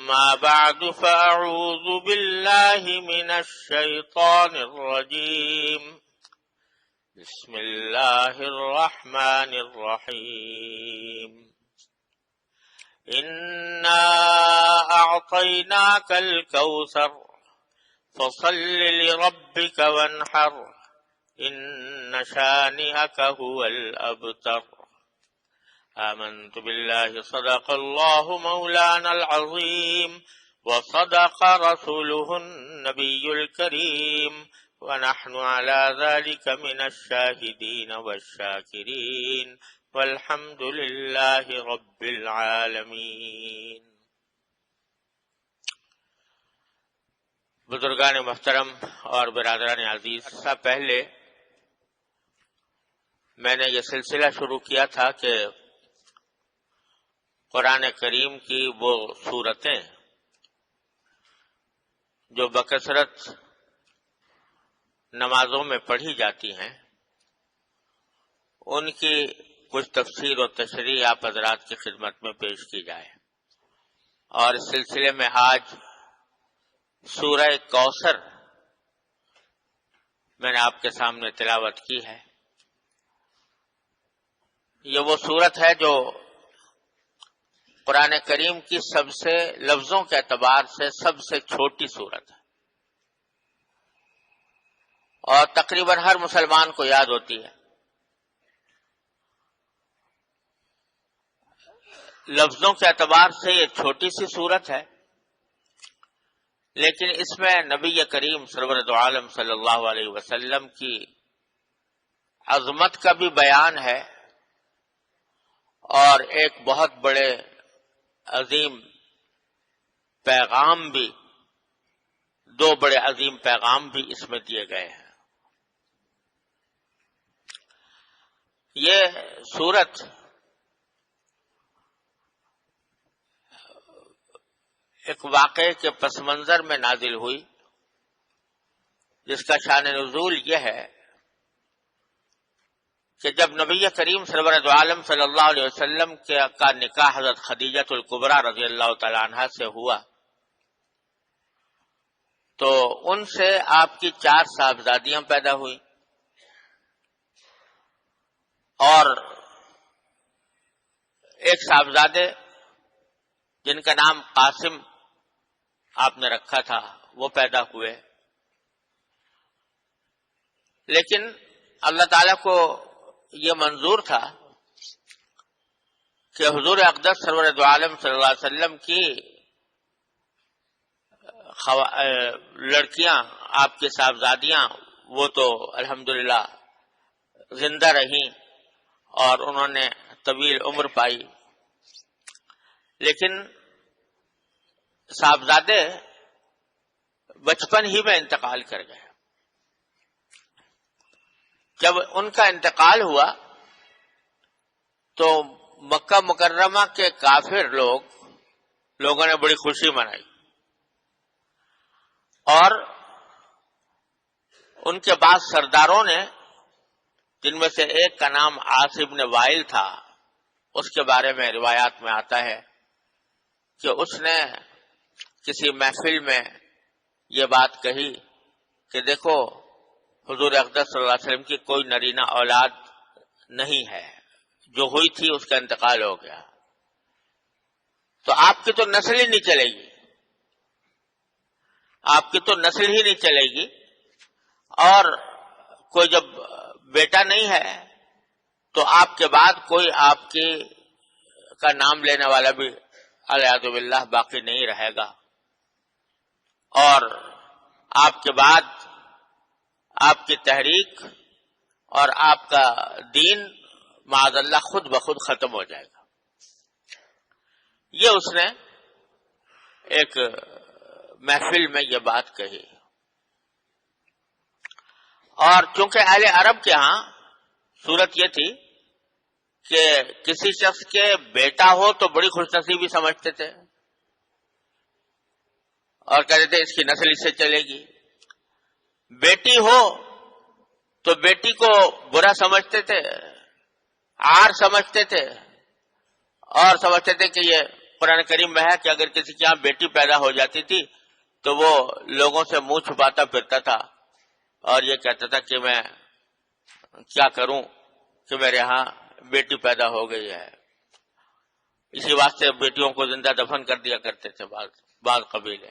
أما بعد فأعوذ بالله من الشيطان الرجيم بسم الله الرحمن الرحيم إنا أعطيناك الكوثر فصل لربك وانحر إن شانئك هو الأبتر آمنت بالله صدق الله مولانا العظيم وصدق رسوله النبي الكريم ونحن على ذلك من الشاهدين والشاكرين والحمد لله رب العالمين۔ بزرگان محترم اور برادران عزیز، عرصہ پہلے میں نے یہ سلسلہ شروع کیا تھا کہ قرآن کریم کی وہ سورتیں جو بکثرت نمازوں میں پڑھی جاتی ہیں ان کی کچھ تفسیر و تشریح آپ حضرات کی خدمت میں پیش کی جائے، اور اس سلسلے میں آج سورہ کوثر میں نے آپ کے سامنے تلاوت کی ہے۔ یہ وہ سورت ہے جو قرآن کریم کی سب سے لفظوں کے اعتبار سے سب سے چھوٹی سورت ہے، اور تقریباً ہر مسلمان کو یاد ہوتی ہے۔ لفظوں کے اعتبار سے یہ چھوٹی سی سورت ہے، لیکن اس میں نبی کریم سرور دو عالم صلی اللہ علیہ وسلم کی عظمت کا بھی بیان ہے، اور ایک بہت بڑے عظیم پیغام بھی، دو بڑے عظیم پیغام بھی اس میں دیے گئے ہیں۔ یہ سورت ایک واقعے کے پس منظر میں نازل ہوئی، جس کا شان نزول یہ ہے کہ جب نبی کریم سرور دو عالم صلی اللہ علیہ وسلم کا نکاح حضرت خدیجہ الکبریٰ رضی اللہ تعالی عنہا سے ہوا تو ان سے آپ کی 4 صاحبزادیاں پیدا ہوئی، اور ایک صاحبزادے جن کا نام قاسم آپ نے رکھا تھا وہ پیدا ہوئے، لیکن اللہ تعالیٰ کو یہ منظور تھا کہ حضور اقدس سرور دو عالم صلی اللہ علیہ وسلم کی لڑکیاں، آپ کی صاحبزادیاں، وہ تو الحمدللہ زندہ رہیں اور انہوں نے طویل عمر پائی، لیکن صاحبزادے بچپن ہی میں انتقال کر گئے۔ جب ان کا انتقال ہوا تو مکہ مکرمہ کے کافر لوگوں نے بڑی خوشی منائی، اور ان کے بعد سرداروں نے، جن میں سے ایک کا نام عاص بن وائل تھا، اس کے بارے میں روایات میں آتا ہے کہ اس نے کسی محفل میں یہ بات کہی کہ دیکھو حضور اقدس صلی اللہ علیہ وسلم کی کوئی نرینہ اولاد نہیں ہے، جو ہوئی تھی اس کا انتقال ہو گیا، تو آپ کی تو نسل ہی نہیں چلے گی، آپ کی تو نسل ہی نہیں چلے گی، اور کوئی جب بیٹا نہیں ہے تو آپ کے بعد کوئی آپ کی کا نام لینے والا بھی والعیاذ باللہ باقی نہیں رہے گا، اور آپ کے بعد آپ کی تحریک اور آپ کا دین معاذ اللہ خود بخود ختم ہو جائے گا۔ یہ اس نے ایک محفل میں یہ بات کہی، اور چونکہ اہل عرب کے ہاں صورت یہ تھی کہ کسی شخص کے بیٹا ہو تو بڑی خوش نصیبی سمجھتے تھے، اور کہتے تھے اس کی نسل اس سے چلے گی، بیٹی ہو تو بیٹی کو برا سمجھتے تھے، عار سمجھتے تھے، اور سمجھتے تھے کہ یہ قرآن کریم میں ہے کہ اگر کسی کے یہاں بیٹی پیدا ہو جاتی تھی تو وہ لوگوں سے منہ چھپاتا پھرتا تھا اور یہ کہتا تھا کہ میں کیا کروں کہ میرے ہاں بیٹی پیدا ہو گئی ہے. اسی واسطے بیٹیوں کو زندہ دفن کر دیا کرتے تھے بعض قبیلے.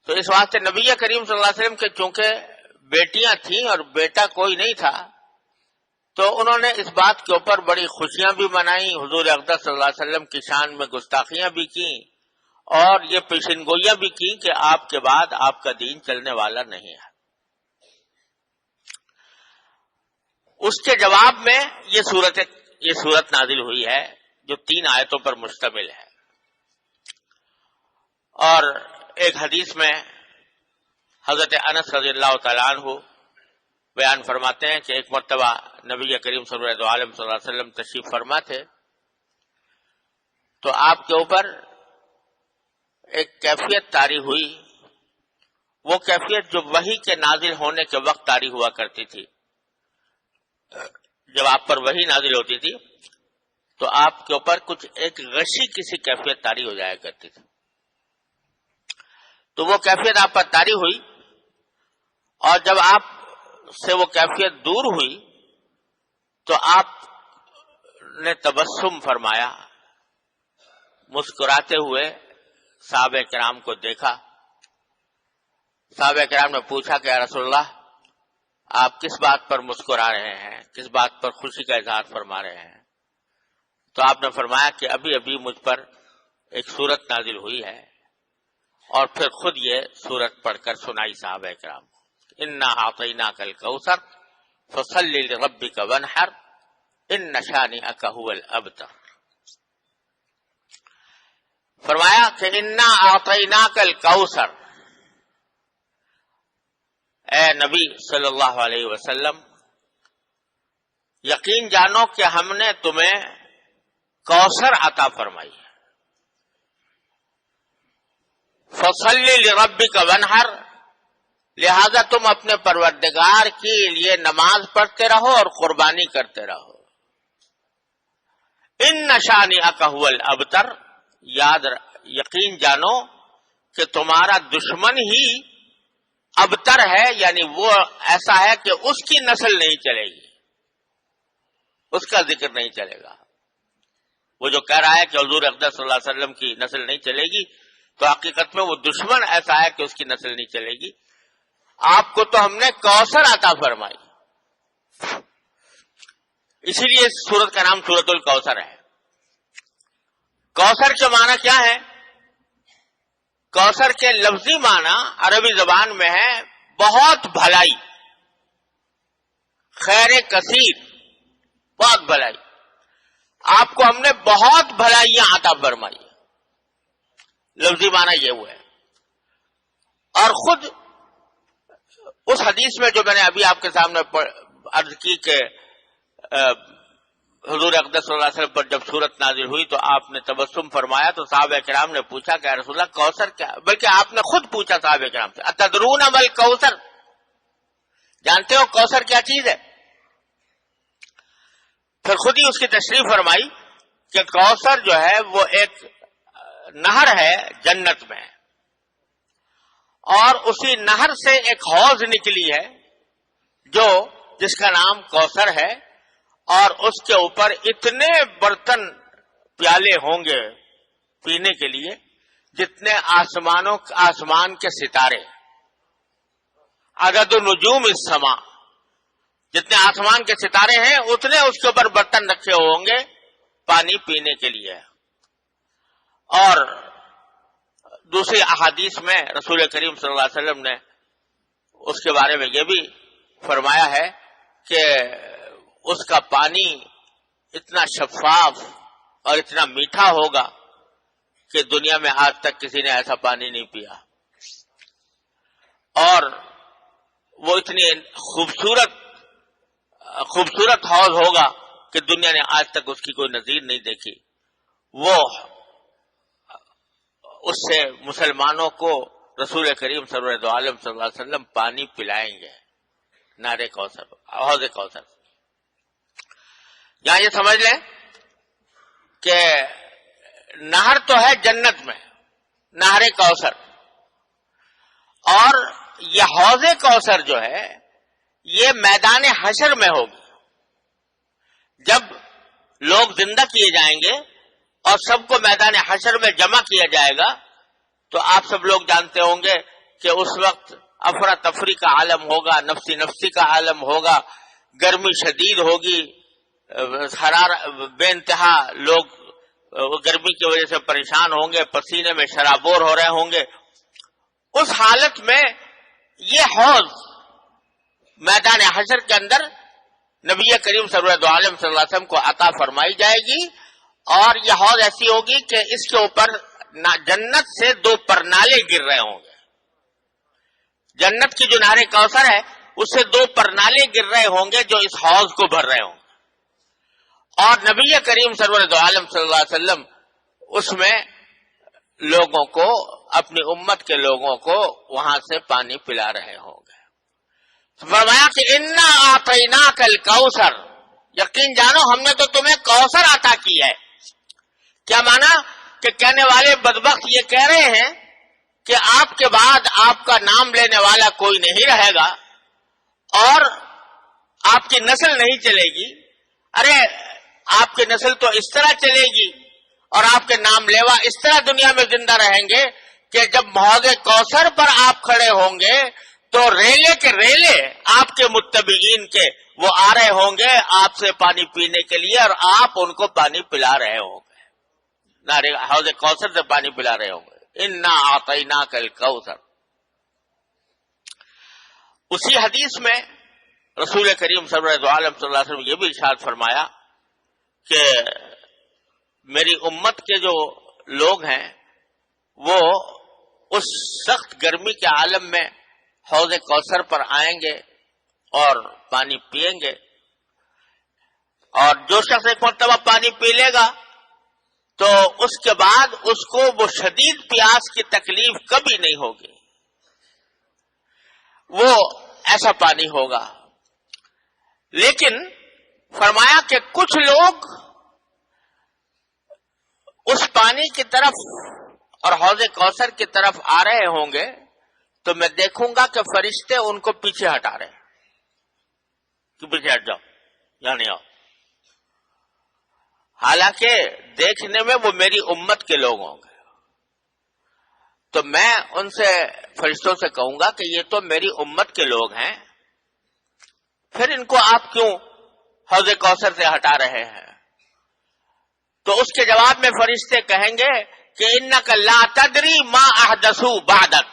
تو اس واسطے نبی کریم صلی اللہ علیہ وسلم کے چونکہ بیٹیاں تھیں اور بیٹا کوئی نہیں تھا تو انہوں نے اس بات کے اوپر بڑی خوشیاں بھی منائیں، حضور اقدس صلی اللہ علیہ وسلم کی شان میں گستاخیاں بھی کی اور یہ پیشن گوئیاں بھی کی کہ آپ کے بعد آپ کا دین چلنے والا نہیں ہے. اس کے جواب میں یہ صورت نازل ہوئی ہے جو 3 آیتوں پر مشتمل ہے. اور ایک حدیث میں حضرت انس رضی اللہ تعالیٰ عنہ بیان فرماتے ہیں کہ ایک مرتبہ نبی کریم صلی اللہ علیہ وسلم تشریف فرما تھے تو آپ کے اوپر ایک کیفیت طاری ہوئی، وہ کیفیت جو وحی کے نازل ہونے کے وقت طاری ہوا کرتی تھی. جب آپ پر وحی نازل ہوتی تھی تو آپ کے اوپر کچھ ایک غشی کسی کیفیت طاری ہو جایا کرتی تھی. تو وہ کیفیت آپ پر طاری ہوئی اور جب آپ سے وہ کیفیت دور ہوئی تو آپ نے تبسم فرمایا، مسکراتے ہوئے صحابہ کرام کو دیکھا. صحابہ کرام نے پوچھا کہ یا رسول اللہ آپ کس بات پر مسکرا رہے ہیں، کس بات پر خوشی کا اظہار فرما رہے ہیں؟ تو آپ نے فرمایا کہ ابھی ابھی مجھ پر ایک سورت نازل ہوئی ہے اور پھر خود یہ سورت پڑھ کر سنائی صحابہ کرام. انا اعطیناک الکوثر فصل لربک وانحر ان شانئک هو الابتر. فرمایا کہ انا اعطیناک الکوثر، اے نبی صلی اللہ علیہ وسلم یقین جانو کہ ہم نے تمہیں کوثر عطا فرمائی ہے. فصل لربک وانحر، لہذا تم اپنے پروردگار کے لیے نماز پڑھتے رہو اور قربانی کرتے رہو. ان شانئک هو الابتر، یقین جانو کہ تمہارا دشمن ہی ابتر ہے، یعنی وہ ایسا ہے کہ اس کی نسل نہیں چلے گی، اس کا ذکر نہیں چلے گا. وہ جو کہہ رہا ہے کہ حضور اقدس صلی اللہ علیہ وسلم کی نسل نہیں چلے گی تو حقیقت میں وہ دشمن ایسا ہے کہ اس کی نسل نہیں چلے گی. آپ کو تو ہم نے کوثر عطا فرمائی، اسی لیے اس سورت کا نام سورت الکوثر ہے. کوثر کے معنی کیا ہے؟ کوثر کے لفظی معنی عربی زبان میں ہے بہت بھلائی، خیر کثیر، بہت بھلائی. آپ کو ہم نے بہت بھلائیاں عطا فرمائی، لفظی معنی یہ ہوا ہے. اور خود اس حدیث میں جو میں نے ابھی آپ کے سامنے عرض کی کہ حضور اقدس صلی اللہ علیہ وسلم پر جب سورت نازل ہوئی تو آپ نے تبسم فرمایا تو صحابہ کرام نے پوچھا کہ یا رسول اللہ کوثر کیا، بلکہ آپ نے خود پوچھا صحابہ کرام سے اتدرون مل کوثر، جانتے ہو کوثر کیا چیز ہے؟ پھر خود ہی اس کی تشریح فرمائی کہ کوثر جو ہے وہ ایک نہر ہے جنت میں، اور اسی نہر سے ایک حوض نکلی ہے جس کا نام کوثر ہے، اور اس کے اوپر اتنے برتن پیالے ہوں گے پینے کے لیے جتنے آسمان کے ستارے، عدد نجوم السماء، جتنے آسمان کے ستارے ہیں اتنے اس کے اوپر برتن رکھے ہوں گے پانی پینے کے لیے. اور دوسری احادیث میں رسول کریم صلی اللہ علیہ وسلم نے اس کے بارے میں یہ بھی فرمایا ہے کہ اس کا پانی اتنا شفاف اور اتنا میٹھا ہوگا کہ دنیا میں آج تک کسی نے ایسا پانی نہیں پیا، اور وہ اتنی خوبصورت حوض ہوگا کہ دنیا نے آج تک اس کی کوئی نظیر نہیں دیکھی. وہ اس سے مسلمانوں کو رسول کریم صلی اللہ علیہ وسلم پانی پلائیں گے، نہر کوثر، حوض کوثر. یہاں یہ سمجھ لیں کہ نہر تو ہے جنت میں، نہر کوثر، اور یہ حوض کوثر جو ہے یہ میدان حشر میں ہوگی. جب لوگ زندہ کیے جائیں گے اور سب کو میدان حشر میں جمع کیا جائے گا تو آپ سب لوگ جانتے ہوں گے کہ اس وقت افراتفری کا عالم ہوگا، نفسی نفسی کا عالم ہوگا، گرمی شدید ہوگی، بے انتہا لوگ گرمی کی وجہ سے پریشان ہوں گے، پسینے میں شرابور ہو رہے ہوں گے. اس حالت میں یہ حوض میدان حشر کے اندر نبی کریم سرور عالم صلی اللہ علیہ وسلم کو عطا فرمائی جائے گی، اور یہ حوض ایسی ہوگی کہ اس کے اوپر جنت سے 2 پرنالے گر رہے ہوں گے. جنت کی جو نہر کوثر ہے اس سے 2 پرنالے گر رہے ہوں گے جو اس حوض کو بھر رہے ہوں گے، اور نبی کریم سرور عالم صلی اللہ علیہ وسلم اس میں لوگوں کو، اپنی امت کے لوگوں کو وہاں سے پانی پلا رہے ہوں گے. فرمایا کہ انا اعطیناک الکوثر، یقین جانو ہم نے تو تمہیں کوثر عطا کی ہے. کیا مانا کہ کہنے والے بدبخت یہ کہہ رہے ہیں کہ آپ کے بعد آپ کا نام لینے والا کوئی نہیں رہے گا اور آپ کی نسل نہیں چلے گی. ارے آپ کی نسل تو اس طرح چلے گی اور آپ کے نام لیوا اس طرح دنیا میں زندہ رہیں گے کہ جب حوض کوثر پر آپ کھڑے ہوں گے تو ریلے کے ریلے آپ کے متبعین کے وہ آ رہے ہوں گے آپ سے پانی پینے کے لیے، اور آپ ان کو پانی پلا رہے ہوں گے، حوض کوثر سے پانی پلا رہے ہوں گے. انا اعطیناک الکوثر. اسی حدیث میں رسول کریم صلی اللہ علیہ وسلم یہ بھی ارشاد فرمایا کہ میری امت کے جو لوگ ہیں وہ اس سخت گرمی کے عالم میں حوض کوثر پر آئیں گے اور پانی پئیں گے، اور جو شخص ایک مرتبہ پانی پی لے گا تو اس کے بعد اس کو وہ شدید پیاس کی تکلیف کبھی نہیں ہوگی، وہ ایسا پانی ہوگا. لیکن فرمایا کہ کچھ لوگ اس پانی کی طرف اور حوض کوثر کی طرف آ رہے ہوں گے تو میں دیکھوں گا کہ فرشتے ان کو پیچھے ہٹا رہے ہیں کہ پیچھے ہٹ جاؤ، یا نہیں آؤ. حالانکہ دیکھنے میں وہ میری امت کے لوگ ہوں گے، تو میں ان سے فرشتوں سے کہوں گا کہ یہ تو میری امت کے لوگ ہیں، پھر ان کو آپ کیوں حوض کوثر سے ہٹا رہے ہیں؟ تو اس کے جواب میں فرشتے کہیں گے کہ انک لا تدری ما احدثوا بعدک،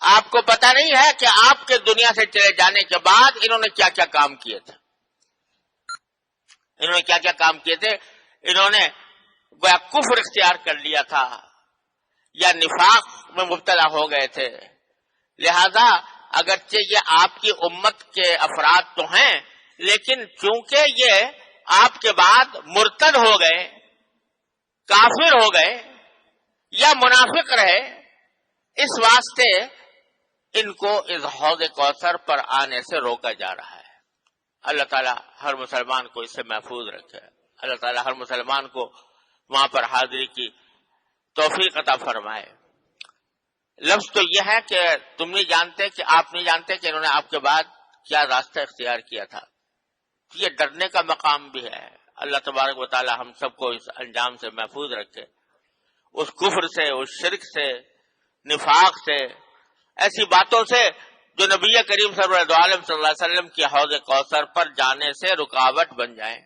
آپ کو پتہ نہیں ہے کہ آپ کے دنیا سے چلے جانے کے بعد انہوں نے کیا کیا کام کیے تھے. انہوں نے کیا کیا کام کیے تھے؟ انہوں نے گویا کفر اختیار کر لیا تھا یا نفاق میں مبتلا ہو گئے تھے. لہذا اگرچہ یہ آپ کی امت کے افراد تو ہیں، لیکن چونکہ یہ آپ کے بعد مرتد ہو گئے، کافر ہو گئے یا منافق رہے، اس واسطے ان کو اس حوض کوثر پر آنے سے روکا جا رہا ہے. اللہ تعالیٰ ہر مسلمان کو اس سے محفوظ رکھے. اللہ تعالیٰ ہر مسلمان کو وہاں پر حاضری کی توفیق عطا فرمائے. لفظ تو یہ ہے کہ تم نہیں جانتے، کہ آپ نہیں جانتے کہ انہوں نے آپ کے بعد کیا راستہ اختیار کیا تھا. یہ ڈرنے کا مقام بھی ہے. اللہ تبارک و تعالیٰ ہم سب کو اس انجام سے محفوظ رکھے، اس کفر سے، اس شرک سے، نفاق سے، ایسی باتوں سے جو نبی کریم صلی اللہ علیہ وسلم کی حوض کوثر پر جانے سے رکاوٹ بن جائیں.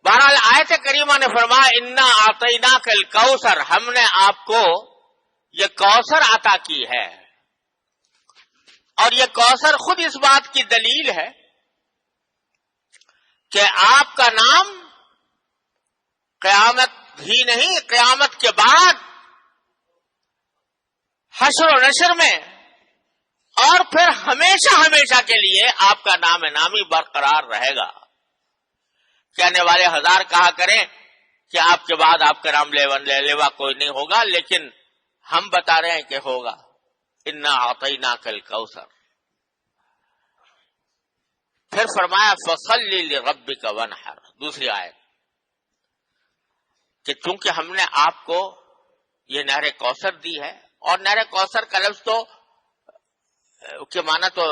بہرحال آیت کریمہ نے فرمایا انا اعطیناک الکوثر، ہم نے آپ کو یہ کوثر عطا کی ہے. اور یہ کوثر خود اس بات کی دلیل ہے کہ آپ کا نام قیامت ہی نہیں، قیامت کے بعد حشر و نشر میں اور پھر ہمیشہ ہمیشہ کے لیے آپ کا نام نامی برقرار رہے گا. کہنے والے ہزار کہا کریں کہ آپ کے بعد آپ کا نام لیوا کوئی نہیں ہوگا، لیکن ہم بتا رہے ہیں کہ ہوگا. انا اعطیناک الکوثر. پھر فرمایا فصلی لربک وانحر، دوسری آیت. کہ چونکہ ہم نے آپ کو یہ نہر کوثر دی ہے، اور نہر کوثر کا لفظ تو کے معنی تو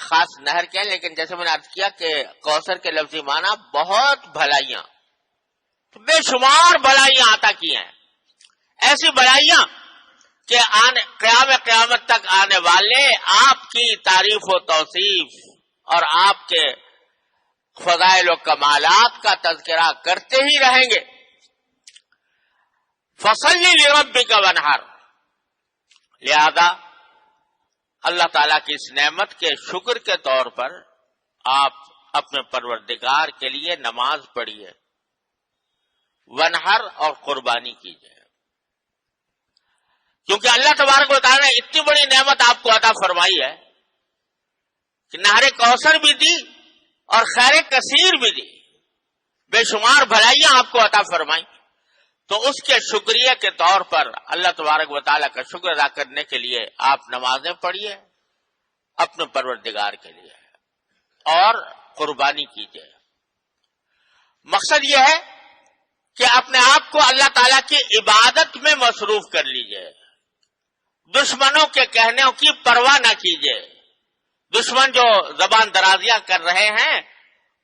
خاص نہر کیا ہے، لیکن جیسے میں نے عرض کیا کہ کوثر کے لفظی معنی بہت بھلائیاں، بے شمار بھلائیاں عطا کی ہیں، ایسی بھلائیاں کہ قیامت تک آنے والے آپ کی تعریف و توصیف اور آپ کے فضائل و کمالات کا تذکرہ کرتے ہی رہیں گے۔ فصلی لربک وانحر، لہذا اللہ تعالیٰ کی اس نعمت کے شکر کے طور پر آپ اپنے پروردگار کے لیے نماز پڑھیے، وانحر اور قربانی کیجیے، کیونکہ اللہ تبارک و تعالیٰ نے اتنی بڑی نعمت آپ کو عطا فرمائی ہے کہ نہر کوثر بھی دی اور خیر کثیر بھی دی، بے شمار بھلائیاں آپ کو عطا فرمائی، تو اس کے شکریہ کے طور پر اللہ تبارک و تعالیٰ کا شکر ادا کرنے کے لیے آپ نمازیں پڑھیے اپنے پروردگار کے لیے اور قربانی کیجیے۔ مقصد یہ ہے کہ اپنے آپ کو اللہ تعالیٰ کی عبادت میں مصروف کر لیجیے، دشمنوں کے کہنے کی پرواہ نہ کیجیے، دشمن جو زبان درازیاں کر رہے ہیں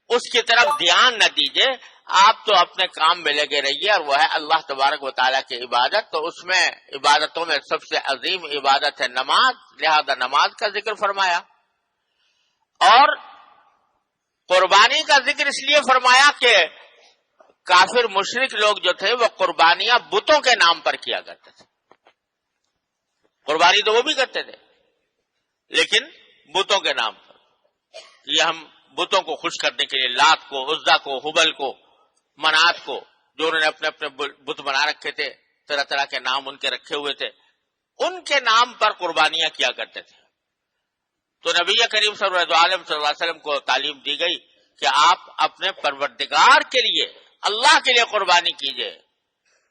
اس کی طرف دھیان نہ دیجیے، آپ تو اپنے کام میں لگے رہیے، اور وہ ہے اللہ تبارک و تعالیٰ کی عبادت۔ تو اس میں عبادتوں میں سب سے عظیم عبادت ہے نماز، لہذا نماز کا ذکر فرمایا، اور قربانی کا ذکر اس لیے فرمایا کہ کافر مشرک لوگ جو تھے وہ قربانیاں بتوں کے نام پر کیا کرتے تھے، قربانی تو وہ بھی کرتے تھے لیکن بتوں کے نام پر، یہ ہم بتوں کو خوش کرنے کے لیے لات کو، عزا کو، حبل کو، منات کو، جو انہوں نے اپنے اپنے بت بنا رکھے تھے، طرح طرح کے نام ان کے رکھے ہوئے تھے، ان کے نام پر قربانیاں کیا کرتے تھے۔ تو نبی کریم صلی اللہ علیہ وسلم کو تعلیم دی گئی کہ آپ اپنے پروردگار کے لیے، اللہ کے لیے قربانی کیجئے،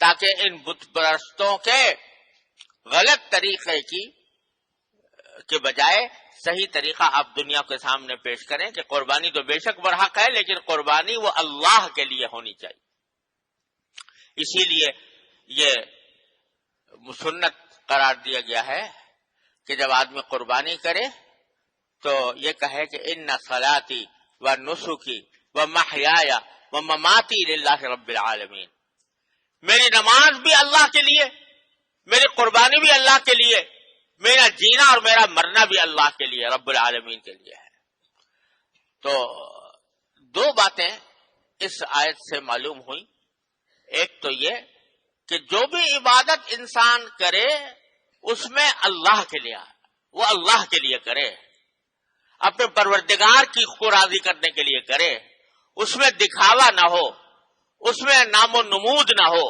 تاکہ ان بت پرستوں کے غلط طریقے کے بجائے صحیح طریقہ آپ دنیا کے سامنے پیش کریں کہ قربانی تو بے شک برحق ہے، لیکن قربانی وہ اللہ کے لیے ہونی چاہیے۔ اسی لیے یہ سنت قرار دیا گیا ہے کہ جب آدمی قربانی کرے تو یہ کہے کہ ان صلاتی و نسکی و محیای و مماتی للہ رب العالمین، میری نماز بھی اللہ کے لیے، میری قربانی بھی اللہ کے لیے، میرا جینا اور میرا مرنا بھی اللہ کے لیے، رب العالمین کے لیے ہے۔ تو دو باتیں اس آیت سے معلوم ہوئی، ایک تو یہ کہ جو بھی عبادت انسان کرے اس میں اللہ کے لیے، وہ اللہ کے لیے کرے، اپنے پروردگار کی کو راضی کرنے کے لیے کرے، اس میں دکھاوا نہ ہو، اس میں نام و نمود نہ ہو،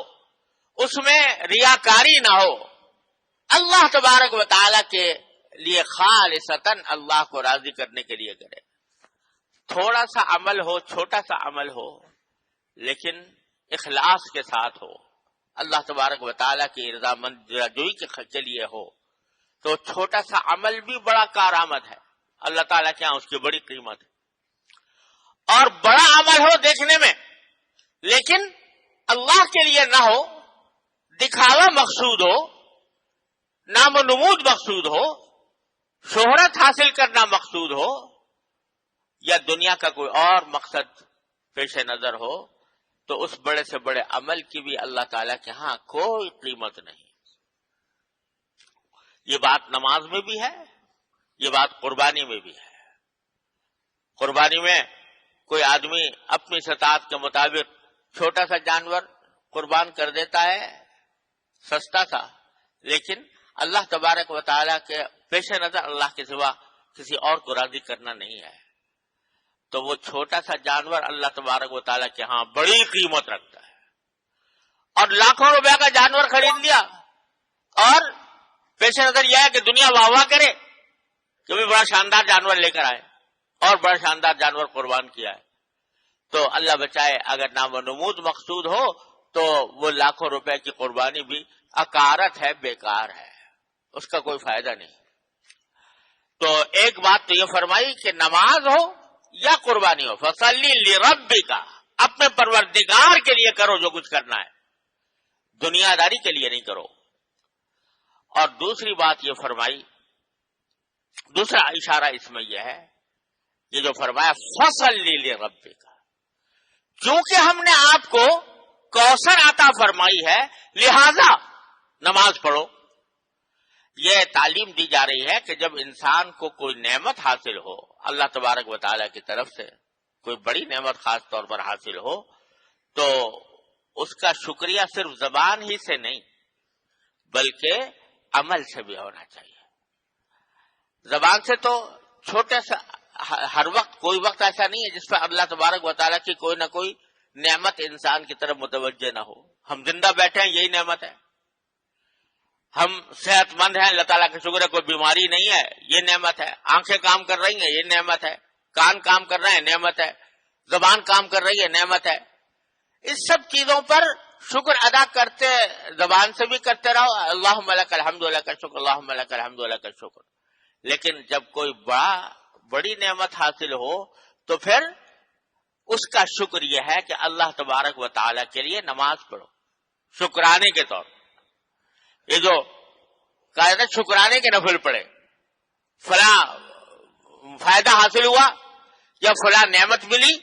اس میں ریاکاری نہ ہو، اللہ تبارک و تعالیٰ کے لیے خالصتاً اللہ کو راضی کرنے کے لیے کرے۔ تھوڑا سا عمل ہو، چھوٹا سا عمل ہو، لیکن اخلاص کے ساتھ ہو، اللہ تبارک و تعالیٰ کی رضامندی کے لیے ہو، تو چھوٹا سا عمل بھی بڑا کارآمد ہے، اللہ تعالیٰ کے ہاں اس کی بڑی قیمت ہے۔ اور بڑا عمل ہو دیکھنے میں، لیکن اللہ کے لیے نہ ہو، دکھاوا مقصود ہو، نام و نمود مقصود ہو، شہرت حاصل کرنا مقصود ہو، یا دنیا کا کوئی اور مقصد پیش نظر ہو، تو اس بڑے سے بڑے عمل کی بھی اللہ تعالیٰ کے ہاں کوئی قیمت نہیں۔ یہ بات نماز میں بھی ہے، یہ بات قربانی میں بھی ہے۔ قربانی میں کوئی آدمی اپنی استطاعت کے مطابق چھوٹا سا جانور قربان کر دیتا ہے، سستا سا، لیکن اللہ تبارک و تعالیٰ کے پیش نظر اللہ کے سوا کسی اور کو راضی کرنا نہیں ہے، تو وہ چھوٹا سا جانور اللہ تبارک و تعالیٰ کے ہاں بڑی قیمت رکھتا ہے۔ اور لاکھوں روپے کا جانور خرید لیا اور پیش نظر یہ ہے کہ دنیا واہ واہ کرے کہ بھی بڑا شاندار جانور لے کر آئے اور بڑا شاندار جانور قربان کیا ہے، تو اللہ بچائے اگر نام و نمود مقصود ہو تو وہ لاکھوں روپے کی قربانی بھی اکارت ہے، بیکار ہے، اس کا کوئی فائدہ نہیں۔ تو ایک بات تو یہ فرمائی کہ نماز ہو یا قربانی ہو، فصلی لربک، اپنے پروردگار کے لیے کرو جو کچھ کرنا ہے، دنیا داری کے لیے نہیں کرو. اور دوسری بات یہ فرمائی، دوسرا اشارہ اس میں یہ ہے، یہ جو فرمایا فصلی لربک، کیونکہ ہم نے آپ کو کوثر عطا فرمائی ہے لہذا نماز پڑھو. یہ تعلیم دی جا رہی ہے کہ جب انسان کو کوئی نعمت حاصل ہو اللہ تبارک و تعالیٰ کی طرف سے، کوئی بڑی نعمت خاص طور پر حاصل ہو، تو اس کا شکریہ صرف زبان ہی سے نہیں بلکہ عمل سے بھی ہونا چاہیے. زبان سے تو چھوٹے سا ہر وقت، کوئی وقت ایسا نہیں ہے جس پر اللہ تبارک و تعالیٰ کی کوئی نہ کوئی نعمت انسان کی طرف متوجہ نہ ہو. ہم زندہ بیٹھے ہیں یہی نعمت ہے، ہم صحت مند ہیں اللہ تعالیٰ کا شکر ہے، کوئی بیماری نہیں ہے یہ نعمت ہے، آنکھیں کام کر رہی ہیں یہ نعمت ہے، کان کام کر رہے ہیں نعمت ہے، زبان کام کر رہی ہے نعمت ہے. اس سب چیزوں پر شکر ادا کرتے، زبان سے بھی کرتے رہو، اللہم لک الحمد لک الشکر، اللہم لک الحمد لک الشکر. لیکن جب کوئی بڑی نعمت حاصل ہو تو پھر اس کا شکر یہ ہے کہ اللہ تبارک و تعالیٰ کے لیے نماز پڑھو شکرانے کے طور پر. یہ جو کہا جاتا ہے شکرانے کے نفل پڑھے، فلاں فائدہ حاصل ہوا یا فلاں نعمت ملی،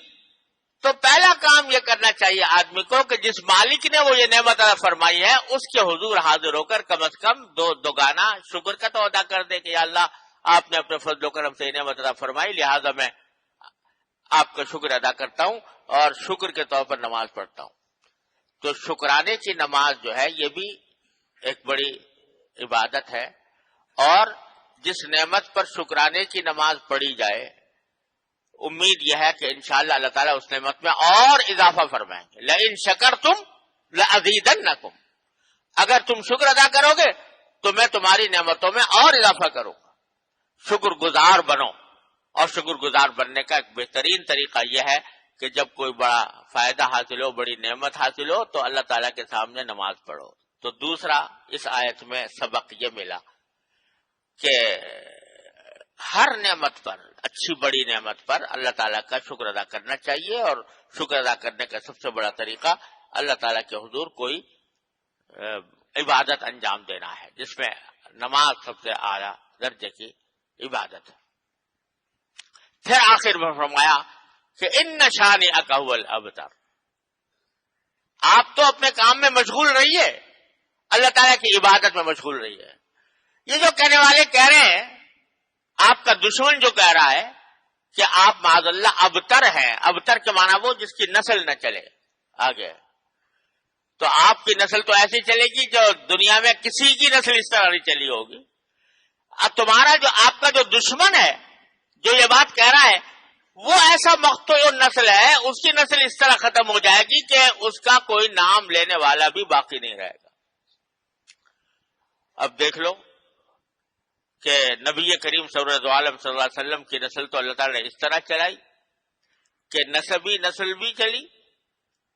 تو پہلا کام یہ کرنا چاہیے آدمی کو کہ جس مالک نے وہ یہ نعمت عطا فرمائی ہے اس کے حضور حاضر ہو کر کم از کم دوگانا شکر کا تو ادا کر دے کہ یا اللہ آپ نے اپنے فضل و کرم سے یہ نعمت عطا فرمائی، لہذا میں آپ کا شکر ادا کرتا ہوں اور شکر کے طور پر نماز پڑھتا ہوں. تو شکرانے کی نماز جو ہے یہ بھی ایک بڑی عبادت ہے، اور جس نعمت پر شکرانے کی نماز پڑھی جائے امید یہ ہے کہ انشاءاللہ اللہ تعالیٰ اس نعمت میں اور اضافہ فرمائیں گے. لئن شکرتم لازیدنکم، اگر تم شکر ادا کرو گے تو میں تمہاری نعمتوں میں اور اضافہ کروں گا. شکر گزار بنو، اور شکر گزار بننے کا ایک بہترین طریقہ یہ ہے کہ جب کوئی بڑا فائدہ حاصل ہو، بڑی نعمت حاصل ہو تو اللہ تعالیٰ کے سامنے نماز پڑھو. تو دوسرا اس آیت میں سبق یہ ملا کہ ہر نعمت پر، اچھی بڑی نعمت پر اللہ تعالیٰ کا شکر ادا کرنا چاہیے، اور شکر ادا کرنے کا سب سے بڑا طریقہ اللہ تعالیٰ کے حضور کوئی عبادت انجام دینا ہے، جس میں نماز سب سے اعلیٰ درجے کی عبادت ہے. پھر آخر میں فرمایا کہ ان شانئک ھو الابتر، آپ تو اپنے کام میں مشغول رہیے، اللہ تعالیٰ کی عبادت میں مشغول رہیے. یہ جو کہنے والے کہہ رہے ہیں، آپ کا دشمن جو کہہ رہا ہے کہ آپ معاذ اللہ ابتر ہیں، ابتر کے معنی وہ جس کی نسل نہ چلے آگے، تو آپ کی نسل تو ایسی چلے گی جو دنیا میں کسی کی نسل اس طرح نہیں چلی ہوگی. اب تمہارا جو آپ کا جو دشمن ہے جو یہ بات کہہ رہا ہے وہ ایسا مقتول نسل ہے، اس کی نسل اس طرح ختم ہو جائے گی کہ اس کا کوئی نام لینے والا بھی باقی نہیں رہے گا. اب دیکھ لو کہ نبی کریم صلی اللہ علیہ وسلم کی نسل تو اللہ تعالیٰ نے اس طرح چلائی کہ نسبی نسل بھی چلی،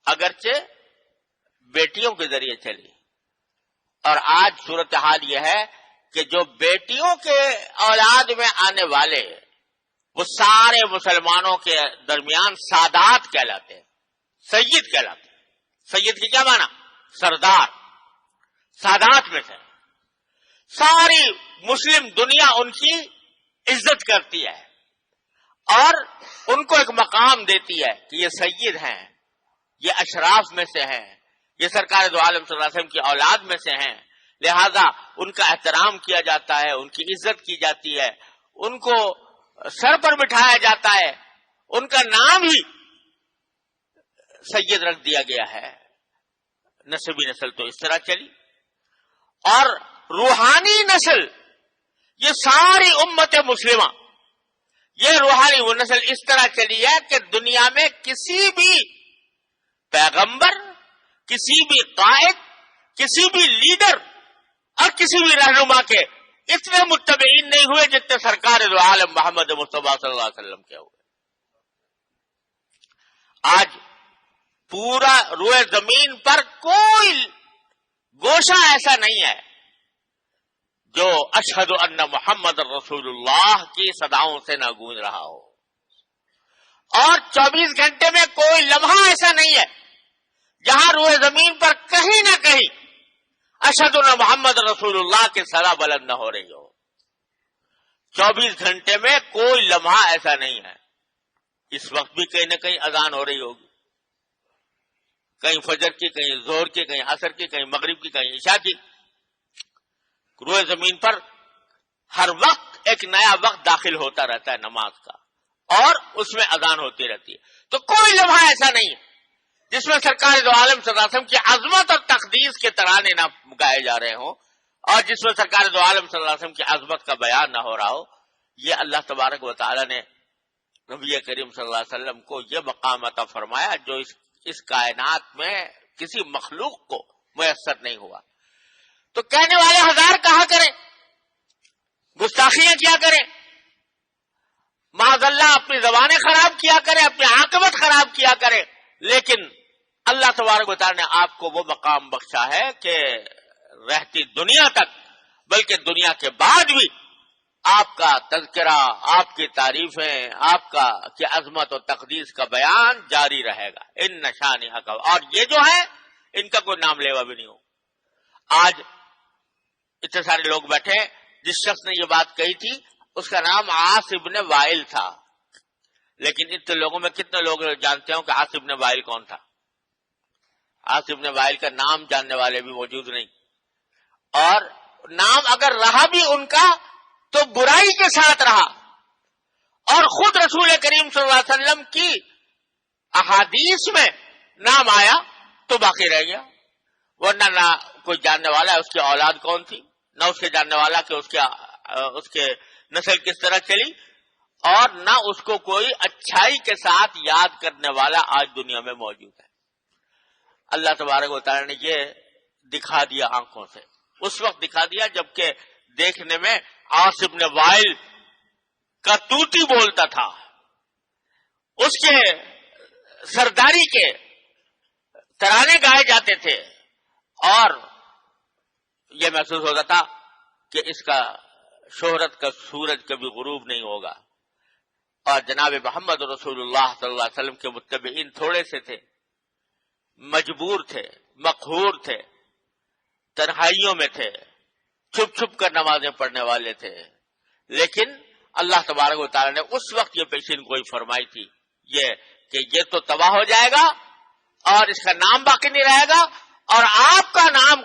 اگرچہ بیٹیوں کے ذریعے چلی. اور آج صورتحال یہ ہے کہ جو بیٹیوں کے اولاد میں آنے والے وہ سارے مسلمانوں کے درمیان سادات کہلاتے ہیں، سید کہلاتے ہیں. سید کی کیا معنی؟ سردار. سادات میں سے ساری مسلم دنیا ان کی عزت کرتی ہے اور ان کو ایک مقام دیتی ہے کہ یہ سید ہیں، یہ اشراف میں سے ہیں، یہ سرکار دو عالم صلی اللہ علیہ وسلم کی اولاد میں سے ہیں، لہذا ان کا احترام کیا جاتا ہے، ان کی عزت کی جاتی ہے، ان کو سر پر بٹھایا جاتا ہے، ان کا نام ہی سید رکھ دیا گیا ہے. نسبی نسل تو اس طرح چلی، اور روحانی نسل یہ ساری امت مسلمہ، یہ روحانی وہ نسل اس طرح چلی ہے کہ دنیا میں کسی بھی پیغمبر، کسی بھی قائد، کسی بھی لیڈر اور کسی بھی رہنما کے اتنے متبعین نہیں ہوئے جتنے سرکار دو عالم محمد مصطفیٰ صلی اللہ علیہ وسلم کے ہوئے. آج پورا روئے زمین پر کوئی گوشہ ایسا نہیں ہے جو اشہد ان محمد رسول اللہ کی صداؤں سے نہ گونج رہا ہو، اور 24 گھنٹے میں کوئی لمحہ ایسا نہیں ہے جہاں روئے زمین پر کہیں نہ کہیں اشہد ان محمد رسول اللہ کے صدا بلند نہ ہو رہی ہو. 24 گھنٹے میں کوئی لمحہ ایسا نہیں ہے. اس وقت بھی کہیں نہ کہیں اذان ہو رہی ہوگی، کہیں فجر کی، کہیں ظہر کی، کہیں عصر کی، کہیں مغرب کی، کہیں عشاء کی. روئے زمین پر ہر وقت ایک نیا وقت داخل ہوتا رہتا ہے نماز کا، اور اس میں اذان ہوتی رہتی ہے. تو کوئی لمحہ ایسا نہیں ہے جس میں سرکار دو عالم صلی اللہ علیہ وسلم کی عظمت اور تقدیس کے ترانے نہ گائے جا رہے ہوں، اور جس میں سرکار دو عالم صلی اللہ علیہ وسلم کی عظمت کا بیان نہ ہو رہا ہو. یہ اللہ تبارک و تعالی نے نبی کریم صلی اللہ علیہ وسلم کو یہ مقام عطا فرمایا جو اس کائنات میں کسی مخلوق کو میسر نہیں ہوا. تو کہنے والے ہزار کہا کریں، گستاخیاں کیا کریں، معاذ اللہ اپنی زبانیں خراب کیا کریں، اپنی عاقبت خراب کیا کریں، لیکن اللہ تبارک و تعالی نے آپ کو وہ مقام بخشا ہے کہ رہتی دنیا تک، بلکہ دنیا کے بعد بھی آپ کا تذکرہ، آپ کی تعریفیں، آپ کا کی عظمت و تقدیس کا بیان جاری رہے گا. ان نشانی حق، اور یہ جو ہے ان کا کوئی نام لیوا بھی نہیں ہو. آج اتنے سارے لوگ بیٹھے، جس شخص نے یہ بات کہی تھی اس کا نام عاص ابن وائل تھا، لیکن اتنے لوگوں میں کتنے لوگ جانتے ہوں کہ عاص ابن وائل کون تھا؟ عاص ابن وائل کا نام جاننے والے بھی موجود نہیں، اور نام اگر رہا بھی ان کا تو برائی کے ساتھ رہا، اور خود رسول کریم صلی اللہ علیہ وسلم کی احادیث میں نام آیا تو باقی رہ گیا. ورنہ نہ کوئی جاننے والا ہے اس کی اولاد کون تھی، نہ اس کے جاننے والا کہ اس کے نسل کس طرح چلی، اور نہ اس کو کوئی اچھائی کے ساتھ یاد کرنے والا آج دنیا میں موجود ہے. اللہ تبارک و تعالی نے یہ دکھا دیا آنکھوں سے، اس وقت دکھا دیا جبکہ دیکھنے میں عاص ابن وائل کا توتی بولتا تھا، اس کے سرداری کے ترانے گائے جاتے تھے، اور یہ محسوس ہوتا تھا کہ اس کا شہرت کا سورج کبھی غروب نہیں ہوگا. اور جناب محمد رسول اللہ صلی اللہ علیہ وسلم کے متبعین تھوڑے سے تھے، مجبور تھے، مقہور تھے، تنہائیوں میں تھے، چھپ چھپ کر نمازیں پڑھنے والے تھے. لیکن اللہ تبارک و تعالی نے اس وقت یہ پیشین گوئی فرمائی تھی یہ کہ یہ تو تباہ ہو جائے گا اور اس کا نام باقی نہیں رہے گا، اور آپ کا نام